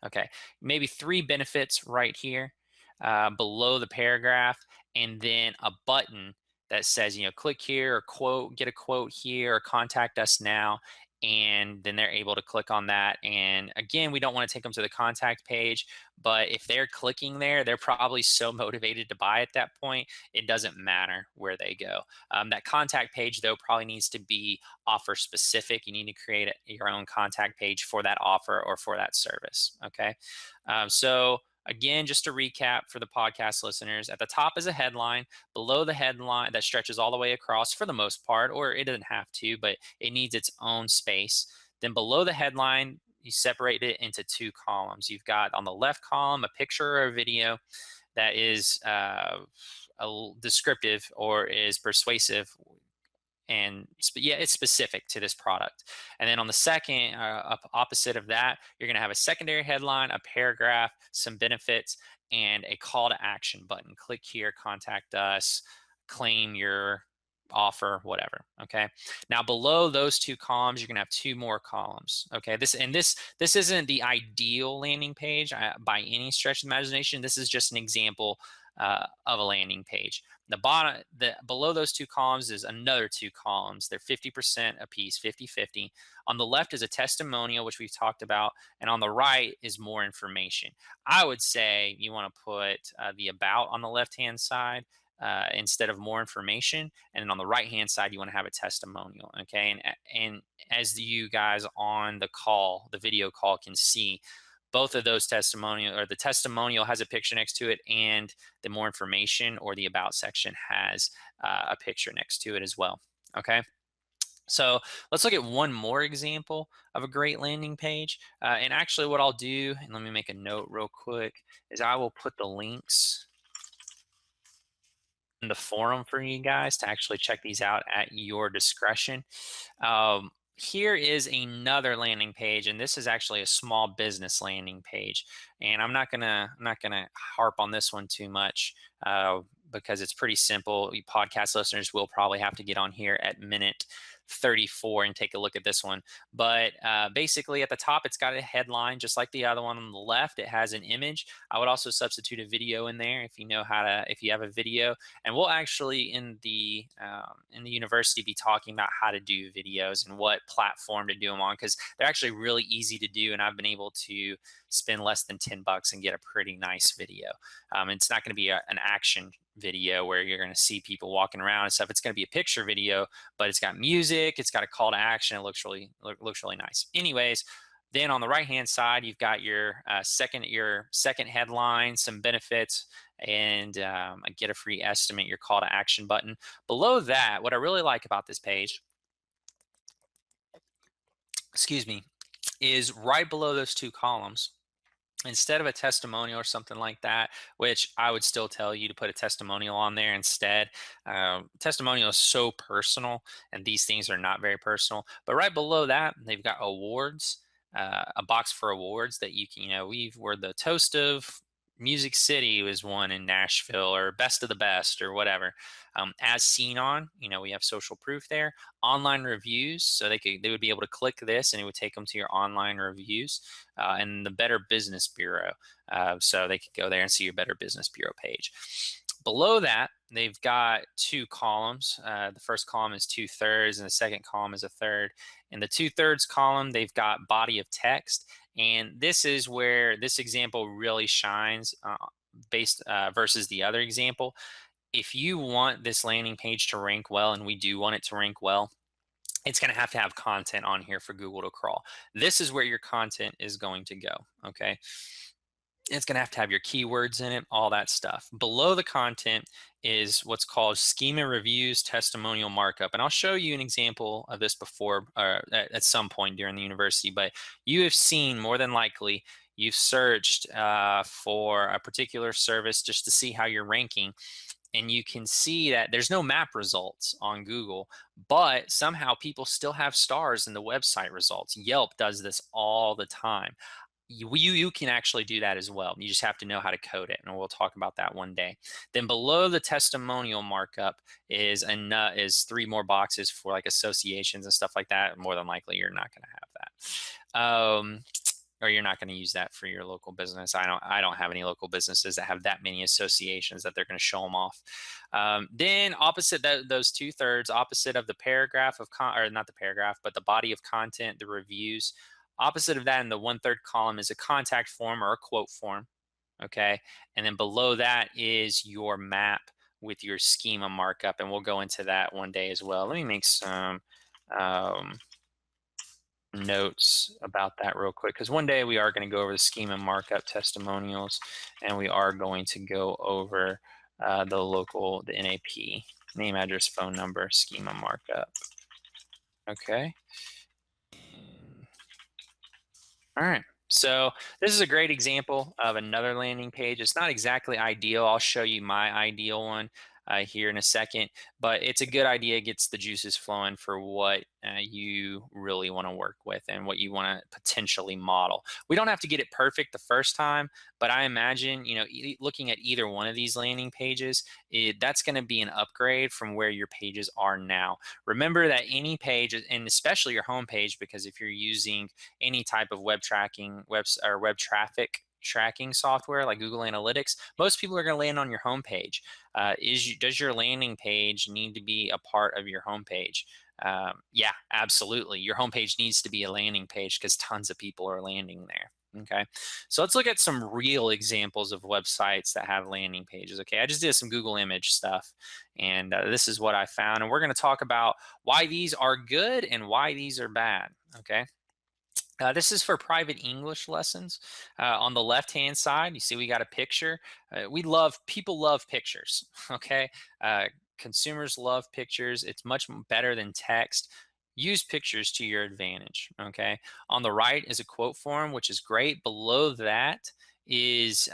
Okay, maybe 3 benefits right here below the paragraph, and then a button that says, click here or get a quote here or contact us now. and then they're able to click on that. And again, we don't want to take them to the contact page, but if they're clicking there, they're probably so motivated to buy at that point, it doesn't matter where they go. That contact page, though, probably needs to be offer specific. You need to create your own contact page for that offer or for that service. Okay. So again, just to recap for the podcast listeners, at the top is a headline. Below the headline that stretches all the way across for the most part, or it doesn't have to, but it needs its own space. Then below the headline, you separate it into two columns. You've got on the left column a picture or a video that is descriptive or is persuasive, and yeah, it's specific to this product. And then on the second, opposite of that, you're going to have a secondary headline, a paragraph, some benefits, and a call to action button. Click here, contact us, claim your offer, whatever. Okay. Now below those two columns, you're going to have two more columns. Okay. This isn't the ideal landing page by any stretch of the imagination. This is just an example of a landing page. Below those two columns is another two columns. They're 50% apiece, 50-50. On the left is a testimonial, which we've talked about, and on the right is more information. I would say you want to put the about on the left-hand side instead of more information, and then on the right-hand side you want to have a testimonial. Okay, and as you guys on the call, the video call, can see, both of those testimonial, or the testimonial has a picture next to it, and the more information or the about section has a picture next to it as well. Okay. So let's look at one more example of a great landing page. And actually what I'll do, and let me make a note real quick, is I will put the links in the forum for you guys to actually check these out at your discretion. Here is another landing page, and this is actually a small business landing page. And I'm not gonna harp on this one too much because it's pretty simple. You podcast listeners will probably have to get on here at minute 34 and take a look at this one. But basically at the top, it's got a headline just like the other one. On the left, it has an image. I would also substitute a video in there if you know how to, if you have a video. And we'll actually in the university be talking about how to do videos and what platform to do them on, because they're actually really easy to do, and I've been able to spend less than $10 and get a pretty nice video. It's not going to be an action video where you're going to see people walking around and stuff. It's going to be a picture video, but it's got music, it's got a call to action. It looks really nice. Anyways, then on the right hand side, you've got your second headline, some benefits, and a get a free estimate, your call to action button. Below that, what I really like about this page, excuse me, is right below those two columns, instead of a testimonial or something like that, which I would still tell you to put a testimonial on there instead. Testimonial is so personal, and these things are not very personal. But right below that, they've got awards, a box for awards that you can, we're the toast of Music City was one in Nashville, or best of the best, or whatever. As seen on, we have social proof there. Online reviews, so they would be able to click this and it would take them to your online reviews, and the Better Business Bureau, so they could go there and see your Better Business Bureau page. Below that, they've got two columns. The first column is 2/3 and the second column is 1/3. In the 2/3 column, they've got body of text, and this is where this example really shines versus the other example. If you want this landing page to rank well, and we do want it to rank well, it's going to have content on here for Google to crawl. This is where your content is going to go. Okay. It's going to have your keywords in it, all that stuff. Below the content is what's called schema reviews, testimonial markup. And I'll show you an example of this before at some point during the university, but you have seen, more than likely, you've searched for a particular service just to see how you're ranking. And you can see that there's no map results on Google, but somehow people still have stars in the website results. Yelp does this all the time. You can actually do that as well. You just have to know how to code it, and we'll talk about that one day. Then below the testimonial markup is 3 more boxes for like associations and stuff like that. More than likely, you're not going to have that. or you're not going to use that for your local business. I don't have any local businesses that have that many associations that they're going to show them off. Then opposite those 2/3, opposite of the paragraph of or not the paragraph, but the body of content, the reviews. Opposite of that in the 1/3 column is a contact form or a quote form. Okay, and then below that is your map with your schema markup, and we'll go into that one day as well. Let me make some um, notes about that real quick, because one day we are going to go over the schema markup testimonials, and we are going to go over the NAP, name, address, phone number, schema markup. Okay. All right. So this is a great example of another landing page. It's not exactly ideal. I'll show you my ideal one here in a second, but it's a good idea. It gets the juices flowing for what you really want to work with and what you want to potentially model. We don't have to get it perfect the first time, but I imagine, looking at either one of these landing pages, that's going to be an upgrade from where your pages are now. Remember that any page, and especially your home page, because if you're using any type of web tracking, web traffic tracking software like Google Analytics, most people are going to land on your homepage. Does your landing page need to be a part of your homepage? Yeah, absolutely. Your homepage needs to be a landing page because tons of people are landing there. Okay, so let's look at some real examples of websites that have landing pages. Okay, I just did some Google image stuff, and this is what I found, and we're going to talk about why these are good and why these are bad. Okay. This is for private English lessons. On the left-hand side, you see we got a picture. People love pictures, okay? Consumers love pictures. It's much better than text. Use pictures to your advantage, okay? On the right is a quote form, which is great. Below that is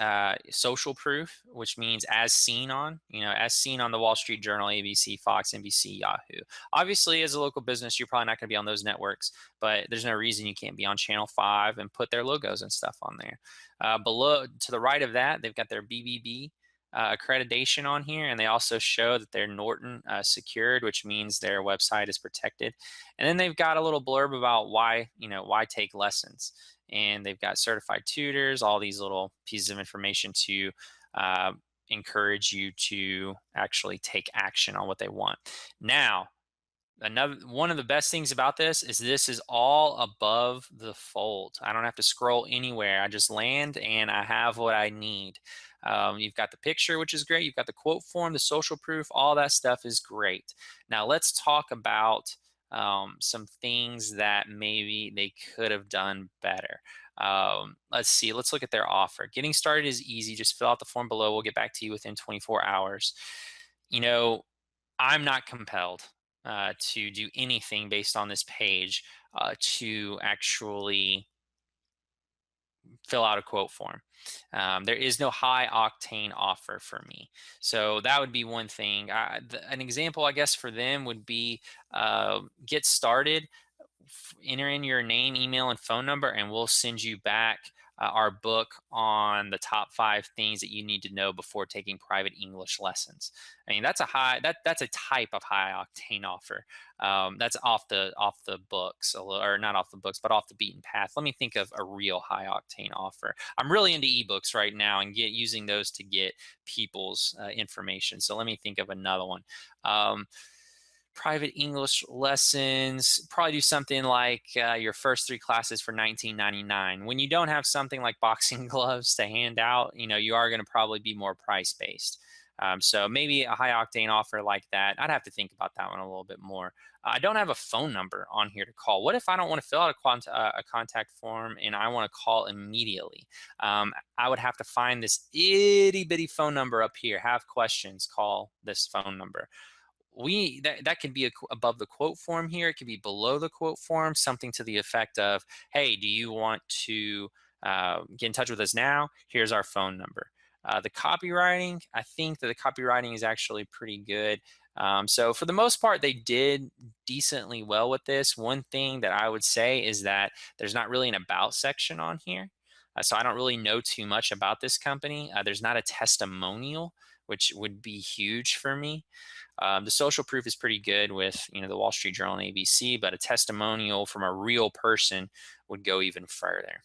social proof, which means as seen on the Wall Street Journal, ABC, Fox, NBC, Yahoo. Obviously, as a local business, you're probably not going to be on those networks, but there's no reason you can't be on Channel 5 and put their logos and stuff on there. Below, to the right of that, they've got their BBB accreditation on here, and they also show that they're Norton secured, which means their website is protected. And then they've got a little blurb about why take lessons. And they've got certified tutors, all these little pieces of information to encourage you to actually take action on what they want. Now, one of the best things about this is all above the fold. I don't have to scroll anywhere. I just land and I have what I need. You've got the picture, which is great. You've got the quote form, the social proof, all that stuff is great. Now let's talk about some things that maybe they could have done better. Let's see. Let's look at their offer. Getting started is easy. Just fill out the form below. We'll get back to you within 24 hours. I'm not compelled to do anything based on this page to actually fill out a quote form. There is no high octane offer for me. So that would be one thing. An example, I guess, for them would be get started, enter in your name, email, and phone number, and we'll send you back our book on the top 5 things that you need to know before taking private English lessons. I mean, that's a type of high octane offer. That's off the books, or not off the books, but off the beaten path. Let me think of a real high octane offer. I'm really into ebooks right now and using those to get people's information. So let me think of another one. Private English lessons, probably do something like your first 3 classes for $19.99. When you don't have something like boxing gloves to hand out, you are going to probably be more price based. So maybe a high octane offer like that. I'd have to think about that one a little bit more. I don't have a phone number on here to call. What if I don't want to fill out a contact form and I want to call immediately? I would have to find this itty bitty phone number up here. Have questions, call this phone number. That can be above the quote form here. It can be below the quote form, something to the effect of, hey, do you want to get in touch with us now? Here's our phone number. The copywriting, I think that the copywriting is actually pretty good. So for the most part, they did decently well with this. One thing that I would say is that there's not really an about section on here. So I don't really know too much about this company. There's not a testimonial, which would be huge for me. The social proof is pretty good with the Wall Street Journal and ABC, but a testimonial from a real person would go even further.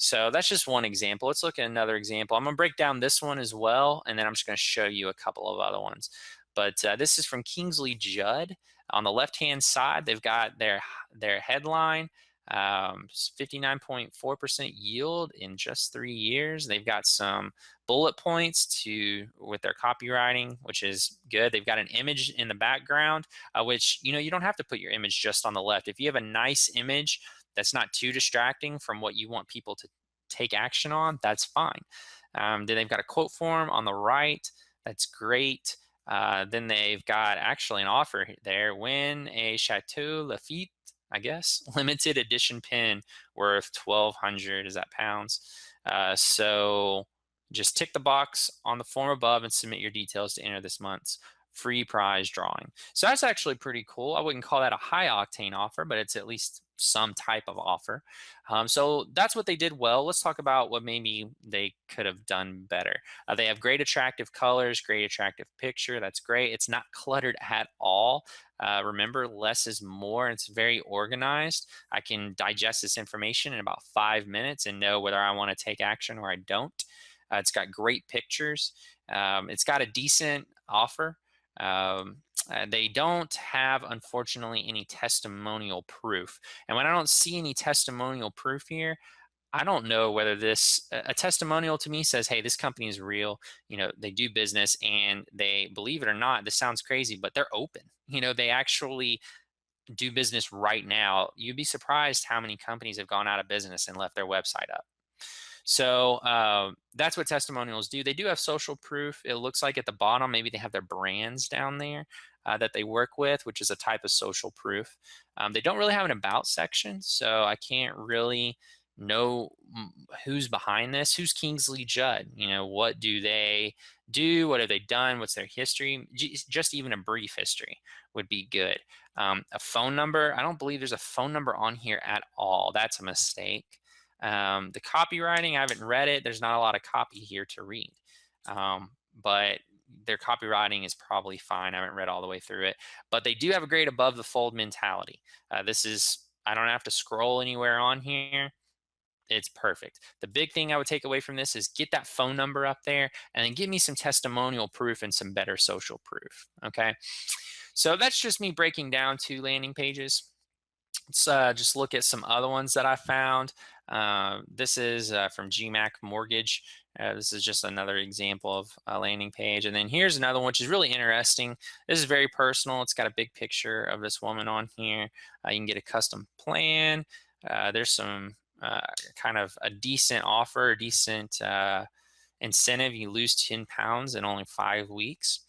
So that's just one example. Let's look at another example. I'm going to break down this one as well, and then I'm just going to show you a couple of other ones. But this is from Kingsley Judd. On the left-hand side, they've got their headline, 59.4% yield in just 3 years. They've got some bullet points with their copywriting, which is good. They've got an image in the background, which, you don't have to put your image just on the left. If you have a nice image that's not too distracting from what you want people to take action on, that's fine. Then they've got a quote form on the right. That's great. Then they've got actually an offer there. Win a Chateau Lafite, I guess, limited edition pen worth 1,200. Is that pounds? So just tick the box on the form above and submit your details to enter this month's free prize drawing. So that's actually pretty cool. I wouldn't call that a high octane offer, but it's at least some type of offer. So that's what they did well. Let's talk about what maybe they could have done better. They have great attractive colors, great attractive picture. That's great. It's not cluttered at all. Remember, less is more. It's very organized. I can digest this information in about 5 minutes and know whether I want to take action or I don't. It's got great pictures. It's got a decent offer. They don't have, unfortunately, any testimonial proof. And when I don't see any testimonial proof here, I don't know whether a testimonial to me says, hey, this company is real, they do business, and they, believe it or not, this sounds crazy, but they're open. They actually do business right now. You'd be surprised how many companies have gone out of business and left their website up. So that's what testimonials do. They do have social proof. It looks like at the bottom, maybe they have their brands down there that they work with, which is a type of social proof. They don't really have an about section, so I can't really know who's behind this. Who's Kingsley Judd? What do they do? What have they done? What's their history? Just even a brief history would be good. A phone number. I don't believe there's a phone number on here at all. That's a mistake. The copywriting, I haven't read it. There's not a lot of copy here to read, but their copywriting is probably fine. I haven't read all the way through it, but they do have a great above the fold mentality. I don't have to scroll anywhere on here. It's perfect. The big thing I would take away from this is get that phone number up there and then give me some testimonial proof and some better social proof. Okay. So that's just me breaking down 2 landing pages. Let's just look at some other ones that I found. This is from GMAC Mortgage. This is just another example of a landing page. And then here's another one, which is really interesting. This is very personal. It's got a big picture of this woman on here. You can get a custom plan. There's some kind of a decent offer, a decent incentive. You lose 10 pounds in only 5 weeks.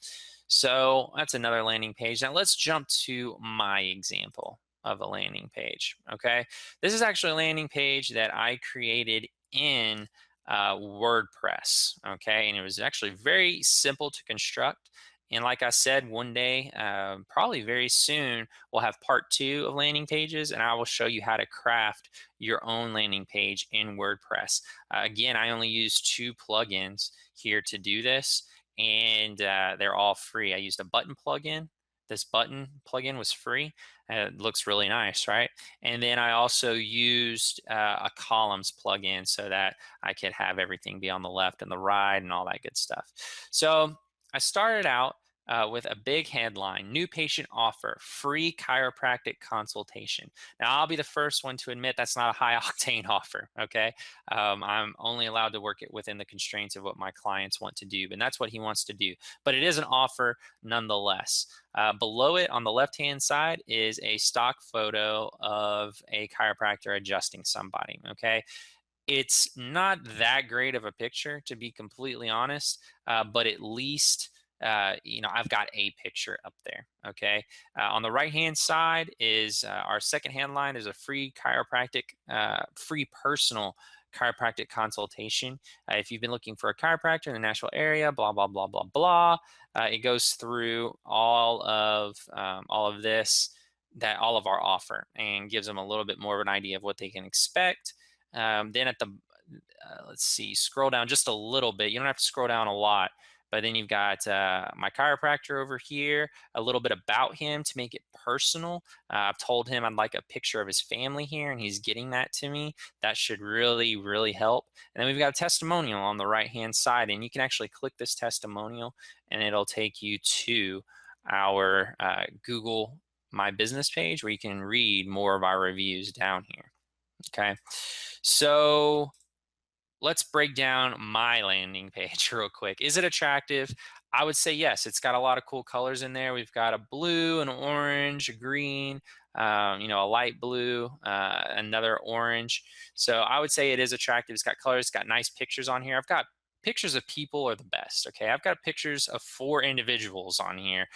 So that's another landing page. Now let's jump to my example of a landing page. Okay, this is actually a landing page that I created in WordPress. Okay, and it was actually very simple to construct. And like I said, one day, probably very soon, we'll have part 2 of landing pages, and I will show you how to craft your own landing page in WordPress. Again, I only use 2 plugins here to do this, and they're all free. I used a button plugin. This button plugin was free. It looks really nice, right? And then I also used a columns plugin so that I could have everything be on the left and the right and all that good stuff. So I started out with a big headline: new patient offer, free chiropractic consultation. Now, I'll be the first one to admit that's not a high octane offer, okay? I'm only allowed to work it within the constraints of what my clients want to do, and that's what he wants to do. But it is an offer nonetheless. Below it on the left-hand side is a stock photo of a chiropractor adjusting somebody, okay? It's not that great of a picture, to be completely honest, but at least I've got a picture up there. Okay. On the right hand side is our second headline. There's a free free personal chiropractic consultation. If you've been looking for a chiropractor in the Nashville area, blah, blah, blah, blah, blah. It goes through all of this, all of our offer, and gives them a little bit more of an idea of what they can expect. Then at the, let's see, scroll down just a little bit. You don't have to scroll down a lot. But then you've got my chiropractor over here, a little bit about him to make it personal. I've told him I'd like a picture of his family here, and he's getting that to me. That should really, really help. And then we've got a testimonial on the right-hand side, and you can actually click this testimonial, and it'll take you to our Google My Business page where you can read more of our reviews down here. Okay, so let's break down my landing page real quick. Is it attractive? I would say yes. It's got a lot of cool colors in there. We've got a blue, an orange, a green, a light blue, another orange. So I would say it is attractive. It's got colors. It's got nice pictures on here. I've got pictures of people are the best. Okay, I've got pictures of 4 individuals on here: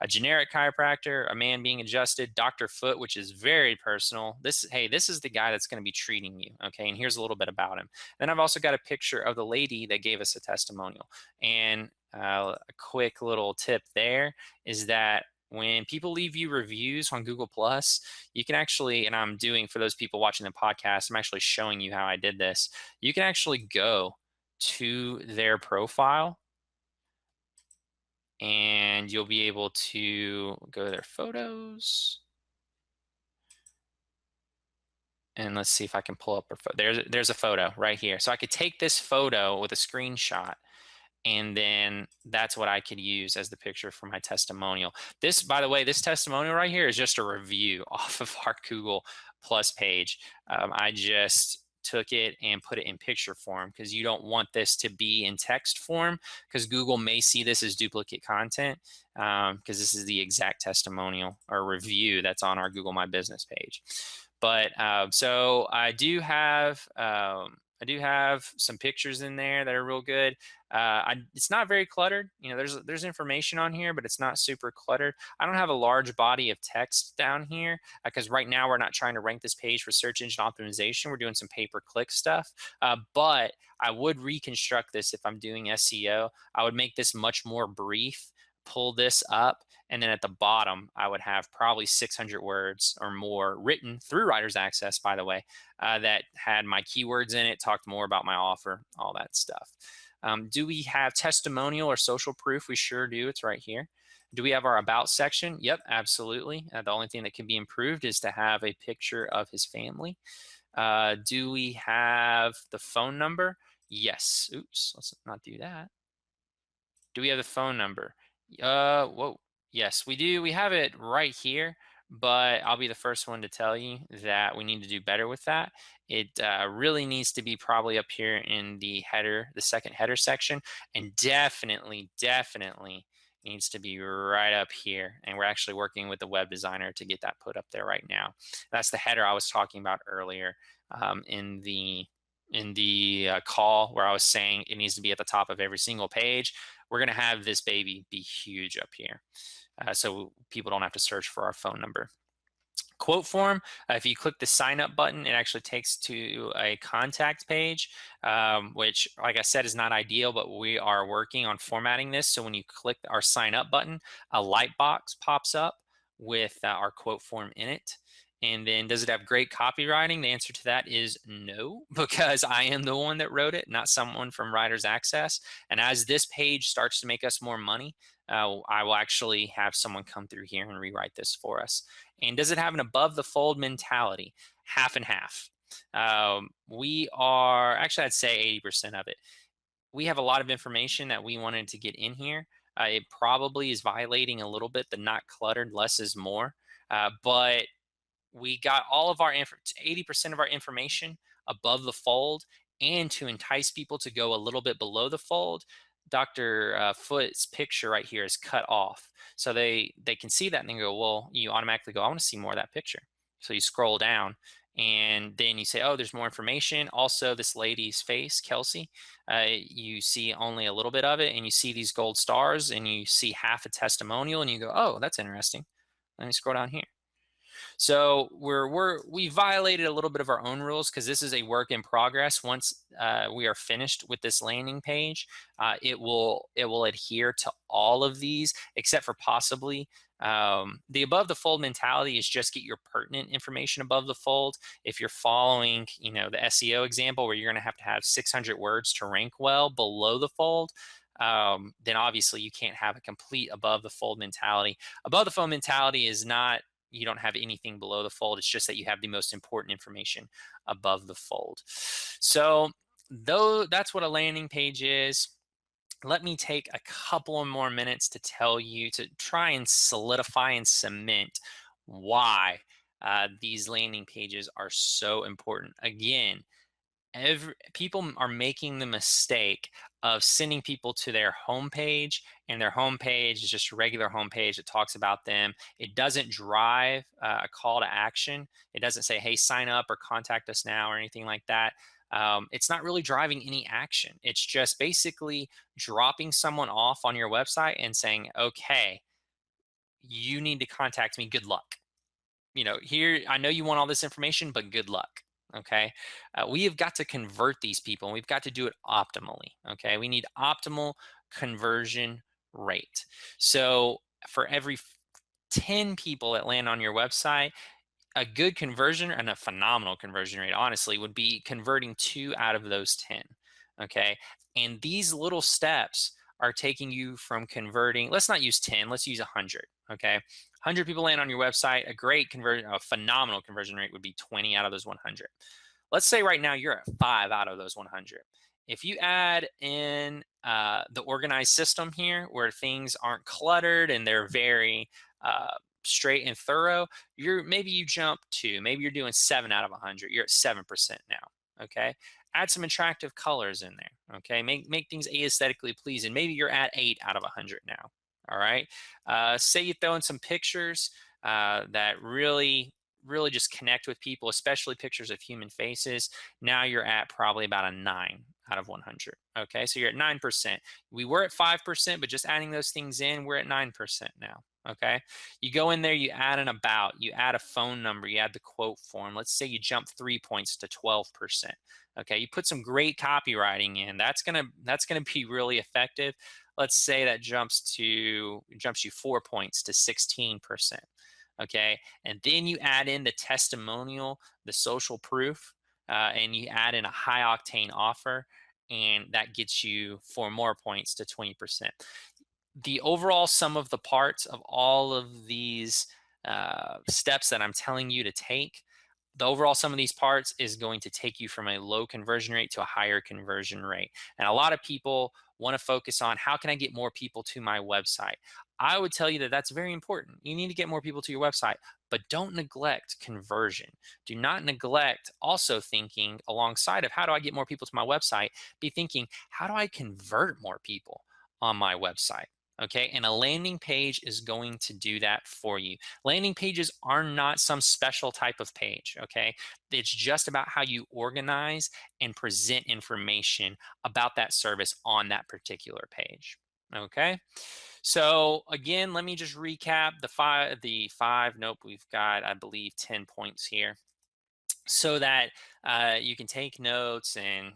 a generic chiropractor, a man being adjusted, Dr. Foot, which is very personal. This is the guy that's going to be treating you. Okay, and here's a little bit about him. Then I've also got a picture of the lady that gave us a testimonial. And a quick little tip there is that when people leave you reviews on Google Plus, you can actually, and I'm doing for those people watching the podcast, I'm actually showing you how I did this. You can actually go to their profile and you'll be able to go to their photos. And let's see if I can pull up a photo. There's a photo right here. So I could take this photo with a screenshot, and then that's what I could use as the picture for my testimonial. This, by the way, this testimonial right here is just a review off of our Google Plus page. I just took it and put it in picture form because you don't want this to be in text form because Google may see this as duplicate content because this is the exact testimonial or review that's on our Google My Business page. But so I do have some pictures in there that are real good. It's not very cluttered. There's information on here, but it's not super cluttered. I don't have a large body of text down here because right now we're not trying to rank this page for search engine optimization. We're doing some pay-per-click stuff. But I would reconstruct this if I'm doing SEO. I would make this much more brief, pull this up, and then at the bottom, I would have probably 600 words or more written through Writer's Access, by the way, that had my keywords in it, talked more about my offer, all that stuff. Do we have testimonial or social proof? We sure do. It's right here. Do we have our About section? Yep, absolutely. The only thing that can be improved is to have a picture of his family. Do we have the phone number? Yes. Oops, let's not do that. Do we have the phone number? Whoa. Yes, we do. We have it right here, but I'll be the first one to tell you that we need to do better with that. It really needs to be probably up here in the header, the second header section, and definitely needs to be right up here. And we're actually working with the web designer to get that put up there right now. That's the header I was talking about earlier in the call where I was saying it needs to be at the top of every single page. We're going to have this baby be huge up here so people don't have to search for our phone number. Quote form, if you click the sign up button, it actually takes to a contact page, which, like I said, is not ideal, but we are working on formatting this. So when you click our sign up button, a light box pops up with our quote form in it. And then does it have great copywriting? The answer to that is no, because I am the one that wrote it, not someone from Writer's Access. And as this page starts to make us more money, I will actually have someone come through here and rewrite this for us. And does it have an above the fold mentality? Half and half. We are, actually I'd say 80% of it. We have a lot of information that we wanted to get in here. It probably is violating a little bit the not cluttered, less is more. But we got all of our 80% of our information above the fold, and to entice people to go a little bit below the fold, Dr. Foot's picture right here is cut off. So they can see that and they go, well, you automatically go, I want to see more of that picture. So you scroll down and then you say, oh, there's more information. Also, this lady's face, Kelsey, you see only a little bit of it, and you see these gold stars and you see half a testimonial and you go, oh, that's interesting. Let me scroll down here. So we violated a little bit of our own rules because this is a work in progress. Once we are finished with this landing page, it will adhere to all of these except for possibly the above the fold mentality is just get your pertinent information above the fold. If you're following, the SEO example where you're going to have 600 words to rank well below the fold, then obviously you can't have a complete above the fold mentality. Above the fold mentality is not you don't have anything below the fold. It's just that you have the most important information above the fold. So though that's what a landing page is, let me take a couple of more minutes to tell you to try and solidify and cement why these landing pages are so important. Again, people are making the mistake of sending people to their homepage, and their homepage is just a regular homepage that talks about them. It doesn't drive a call to action. It doesn't say, hey, sign up or contact us now or anything like that. It's not really driving any action. It's just basically dropping someone off on your website and saying, okay, you need to contact me. Good luck. Here, I know you want all this information, but good luck. Okay. We have got to convert these people, and we've got to do it optimally. Okay. We need optimal conversion rate. So for every 10 people that land on your website, a good conversion and a phenomenal conversion rate, honestly, would be converting 2 out of those 10. Okay. And these little steps are taking you from converting, let's not use 10, let's use 100. Okay. 100 people land on your website, a phenomenal conversion rate would be 20 out of those 100. Let's say right now you're at 5 out of those 100. If you add in the organized system here where things aren't cluttered and they're very straight and thorough, maybe you jump to, maybe you're doing 7 out of 100. You're at 7% now. Okay. Add some attractive colors in there. Okay. Make things aesthetically pleasing. Maybe you're at 8 out of 100 now. All right. Say you throw in some pictures that really just connect with people, especially pictures of human faces. Now you're at probably about a 9 out of 100. Okay. So you're at 9%. We were at 5%, but just adding those things in, we're at 9% now. Okay. You go in there, you add an about, you add a phone number, you add the quote form. Let's say you jump 3 points to 12%. Okay. You put some great copywriting in. That's gonna be really effective. Let's say that jumps you 4 points to 16%. Okay. And then you add in the testimonial, the social proof, and you add in a high octane offer, and that gets you 4 more points to 20%. The overall sum of the parts of all of these steps that I'm telling you to take, the overall sum of these parts is going to take you from a low conversion rate to a higher conversion rate. And a lot of people want to focus on how can I get more people to my website. I would tell you that that's very important. You need to get more people to your website, but don't neglect conversion. Do not neglect also thinking alongside of how do I get more people to my website, be thinking, how do I convert more people on my website? Okay, and a landing page is going to do that for you. Landing pages are not some special type of page. Okay, it's just about how you organize and present information about that service on that particular page. Okay, so again, let me just recap the five. Nope, we've got, I believe, 10 points here, so that you can take notes and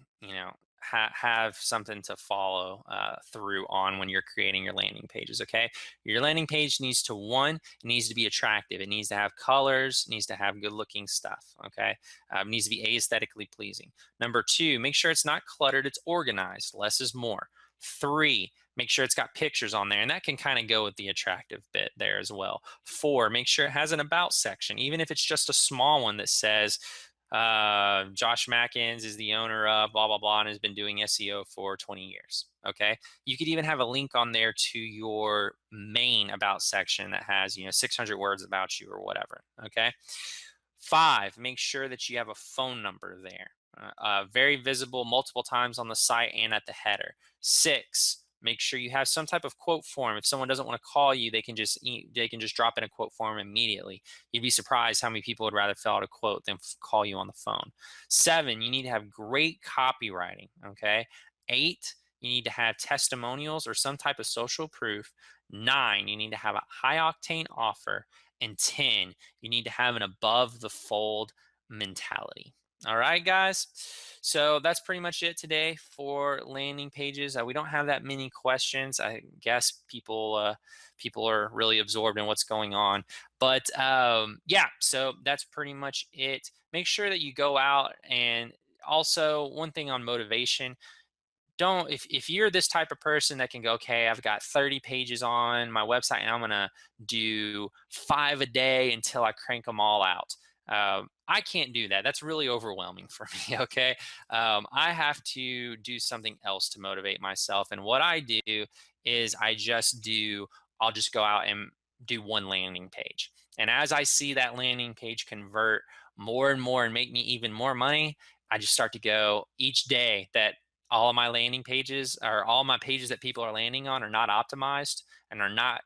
have something to follow through on when you're creating your landing pages. Okay, your landing page needs to be attractive. It needs to have colors, needs to have good looking stuff. Okay, it needs to be aesthetically pleasing. Number 2, make sure it's not cluttered, it's organized. Less is more. 3, make sure it's got pictures on there, and that can kind of go with the attractive bit there as well. 4, make sure it has an about section, even if it's just a small one that says Josh Mackins is the owner of blah blah blah and has been doing SEO for 20 years. Okay, you could even have a link on there to your main about section that has 600 words about you or whatever. Okay, 5, make sure that you have a phone number there, very visible multiple times on the site and at the header. 6, make sure you have some type of quote form. If someone doesn't want to call you, they can just drop in a quote form immediately. You'd be surprised how many people would rather fill out a quote than call you on the phone. 7, you need to have great copywriting. Okay. 8, you need to have testimonials or some type of social proof. 9, you need to have a high octane offer. And 10, you need to have an above the fold mentality. All right, guys. So that's pretty much it today for landing pages. We don't have that many questions. I guess people are really absorbed in what's going on. But yeah, so that's pretty much it. Make sure that you go out, and also one thing on motivation. don't, if you're this type of person that can go, okay, I've got 30 pages on my website and I'm gonna do 5 a day until I crank them all out. I can't do that. That's really overwhelming for me. Okay. I have to do something else to motivate myself. And what I do is I'll just go out and do one landing page. And as I see that landing page convert more and more and make me even more money, I just start to go each day that all of my landing pages, or all my pages that people are landing on, are not optimized and are not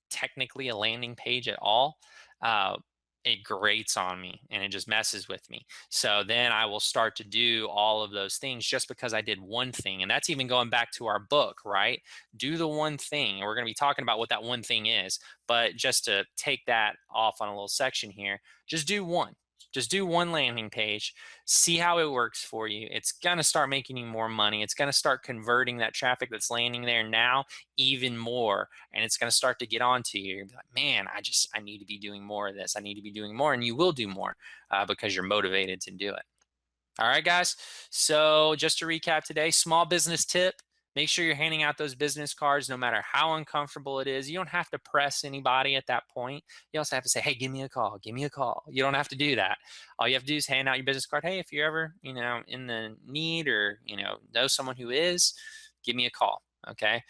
technically a landing page at all. uh, it grates on me and it just messes with me. So then I will start to do all of those things just because I did one thing. And that's even going back to our book, right? Do the one thing. And we're going to be talking about what that one thing is. But just to take that off on a little section here, just do one. Just do one landing page, see how it works for you. It's going to start making you more money. It's going to start converting that traffic that's landing there now even more, and it's going to start to get onto you. You're like, man, I need to be doing more of this. I need to be doing more, and you will do more because you're motivated to do it. All right, guys. So just to recap today, small business tip. Make sure you're handing out those business cards no matter how uncomfortable it is. You don't have to press anybody at that point. You also have to say, hey, give me a call. Give me a call. You don't have to do that. All you have to do is hand out your business card. Hey, if you're ever, in the need, or, know someone who is, give me a call. Okay.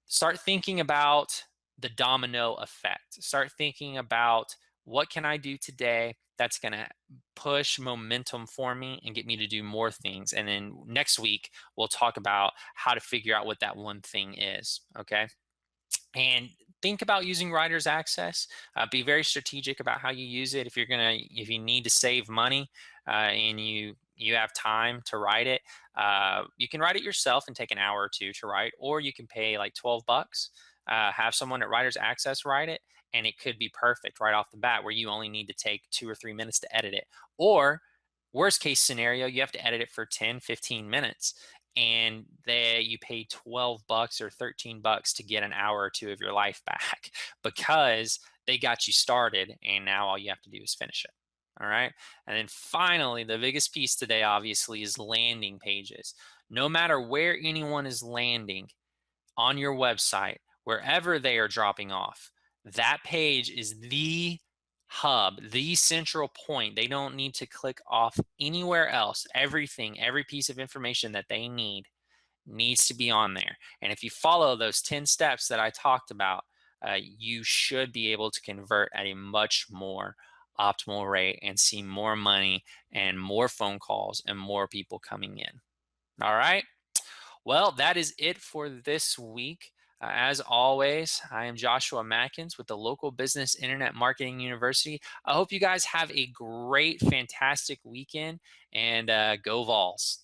Start thinking about the domino effect. Start thinking about, what can I do today that's going to push momentum for me and get me to do more things. And then next week, we'll talk about how to figure out what that one thing is. Okay. And think about using writer's access. Be very strategic about how you use it. If you need to save money and you have time to write it, you can write it yourself and take an hour or two to write, or you can pay like $12, have someone at writer's access write it, and it could be perfect right off the bat, where you only need to take 2 or 3 minutes to edit it. Or worst case scenario, you have to edit it for 10, 15 minutes, and you pay $12 or $13 to get an hour or two of your life back because they got you started, and now all you have to do is finish it. All right. And then finally, the biggest piece today, obviously, is landing pages. No matter where anyone is landing on your website, wherever they are dropping off, that page is the hub, the central point. They don't need to click off anywhere else. Everything, every piece of information that they need needs to be on there. And if you follow those 10 steps that I talked about, you should be able to convert at a much more optimal rate and see more money and more phone calls and more people coming in. All right. Well, that is it for this week. As always, I am Joshua Mackins with the Local Business Internet Marketing University. I hope you guys have a great, fantastic weekend, and go Vols.